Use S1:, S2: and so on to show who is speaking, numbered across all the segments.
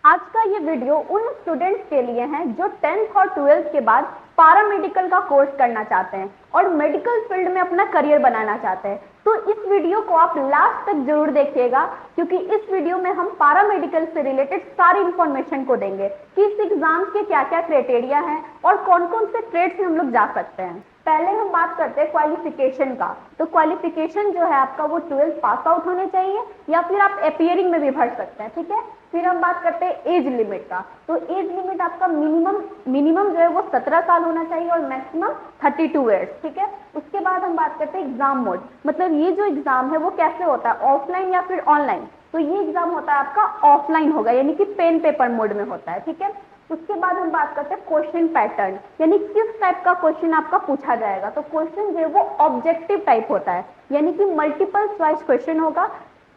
S1: आज का ये वीडियो उन स्टूडेंट्स के लिए है जो 10th और 12th के बाद पैरामेडिकल का कोर्स करना चाहते हैं और मेडिकल फील्ड में अपना करियर बनाना चाहते हैं। तो इस वीडियो को आप लास्ट तक जरूर देखिएगा, क्योंकि इस वीडियो में हम पैरामेडिकल से रिलेटेड सारी इंफॉर्मेशन को देंगे कि इस एग्जाम के क्या क्या क्राइटेरिया हैं और कौन कौन से ट्रेड्स में हम लोग जा सकते हैं। पहले हम बात करते हैं क्वालिफिकेशन का। तो क्वालिफिकेशन जो है आपका वो 12th पास आउट होने चाहिए या फिर आप अपीयरिंग में भी भर सकते हैं, ठीक है। फिर हम बात करते हैं एज लिमिट का। तो एज लिमिट आपका मिनिमम जो है वो 17 साल होना चाहिए और मैक्सिमम 32 ईयर्स, ठीक है। उसके बाद हम बात करते हैं एग्जाम मोड, मतलब ये जो एग्जाम है वो कैसे होता है, ऑफलाइन या फिर ऑनलाइन। तो ये एग्जाम होता है आपका ऑफलाइन होगा, यानी कि पेन पेपर मोड में होता है, ठीक है। उसके बाद हम बात करते हैं क्वेश्चन पैटर्न, यानी किस टाइप का क्वेश्चन आपका पूछा जाएगा। तो क्वेश्चन जो है वो ऑब्जेक्टिव टाइप होता है, यानी कि मल्टीपल चॉइस क्वेश्चन होगा।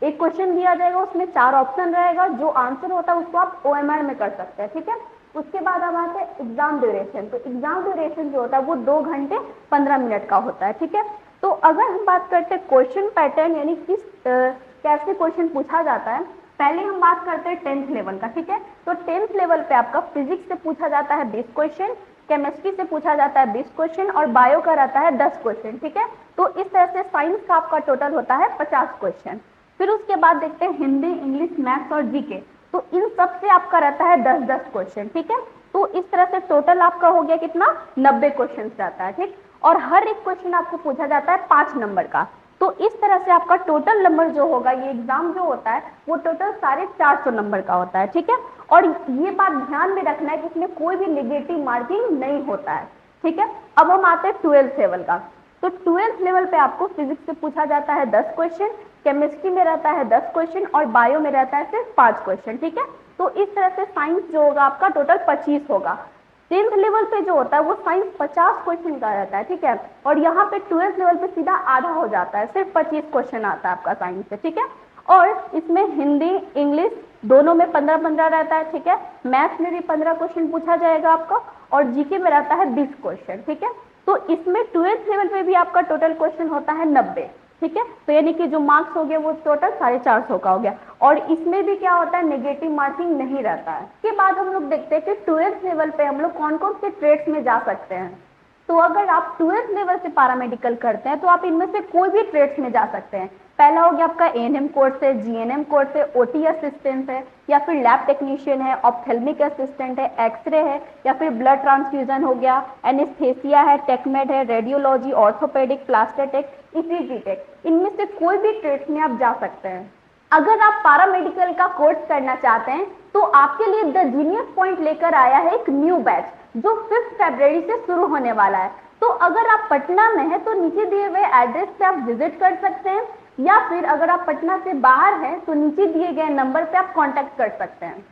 S1: एक क्वेश्चन दिया जाएगा, उसमें 4 ऑप्शन रहेगा, जो आंसर होता है उसको आप OMR में कर सकते हैं, ठीक है। उसके बाद हम आते हैं एग्जाम ड्यूरेशन। तो एग्जाम ड्यूरेशन जो होता है वो 2 घंटे 15 मिनट का होता है, ठीक है। तो अगर हम बात करते हैं क्वेश्चन पैटर्न, यानी किस कैसे क्वेश्चन पूछा जाता है, पहले हम बात करते हैं 10th लेवल का, ठीक है। तो 10th लेवल पे आपका फिजिक्स से पूछा जाता है 20 क्वेश्चन, केमिस्ट्री से पूछा जाता है 20 क्वेश्चन और बायो का रहता है 10 क्वेश्चन, ठीक है। तो इस तरह से साइंस का आपका टोटल होता है 50 क्वेश्चन। फिर उसके बाद देखते हैं हिंदी, इंग्लिश, मैथ्स और जीके। तो इन सब से आपका रहता है 10-10 क्वेश्चन, ठीक है। तो इस तरह से टोटल आपका हो गया कितना, 90 क्वेश्चन रहता है, ठीक। और हर एक क्वेश्चन आपको पूछा जाता है 5 नंबर का। तो इस तरह से आपका टोटल नंबर जो होगा, ये एग्जाम जो होता है वो टोटल 450 नंबर का होता है, ठीक है। और ये बात ध्यान में रखना है कि इसमें कोई भी नेगेटिव मार्किंग नहीं होता है, ठीक है। अब हम आते हैं 12th लेवल का। तो 12th लेवल पे आपको फिजिक्स से पूछा जाता है 10 क्वेश्चन, केमिस्ट्री में रहता है 10 क्वेश्चन और बायो में रहता है सिर्फ 5 क्वेश्चन, ठीक है। तो इस तरह से साइंस जो होगा आपका टोटल 25 होगा। 10th लेवल पे जो होता है वो साइंस 50 क्वेश्चन का रहता है, ठीक है। और यहाँ पे 12th लेवल पे सीधा आधा हो जाता है, सिर्फ 25 क्वेश्चन आता है आपका साइंस से, ठीक है। और इसमें हिंदी, इंग्लिश दोनों में 15-15 रहता है, ठीक है। मैथ्स में भी 15 क्वेश्चन पूछा जाएगा आपका और जीके में रहता है 20 क्वेश्चन, ठीक है। तो इसमें 12th लेवल पे भी आपका टोटल क्वेश्चन होता है 90, ठीक है। तो यानी कि जो मार्क्स हो गया वो टोटल 450 का हो गया। और इसमें भी क्या होता है, नेगेटिव मार्किंग नहीं रहता है। इसके बाद हम लोग देखते हैं कि 12th लेवल पे हम लोग कौन कौन से ट्रेड्स में जा सकते हैं। तो अगर आप 12th लेवल से पैरामेडिकल करते हैं तो आप इनमें से कोई भी ट्रेड्स में जा सकते हैं। पहला हो गया आपका ANM कोर्स है, GNM कोर्स है, OT असिस्टेंट है, या फिर लैब टेक्नीशियन है, ऑप्थेल्मिक असिस्टेंट है, एक्सरे है, या फिर ब्लड ट्रांसफ्यूजन हो गया, एनेस्थेसिया है, टेकमेड है, रेडियोलॉजी, ऑर्थोपेडिक, प्लास्टेटेक, ECG टेक। इनमें से कोई भी ट्रेड्स में आप जा सकते हैं। अगर आप पैरामेडिकल का कोर्स करना चाहते हैं तो आपके लिए द जीनियस पॉइंट लेकर आया है एक न्यू बैच जो 5 फरवरी से शुरू होने वाला है। तो अगर आप पटना में हैं तो नीचे दिए हुए एड्रेस पे आप विजिट कर सकते हैं, या फिर अगर आप पटना से बाहर हैं तो नीचे दिए गए नंबर पे आप कांटेक्ट कर सकते हैं।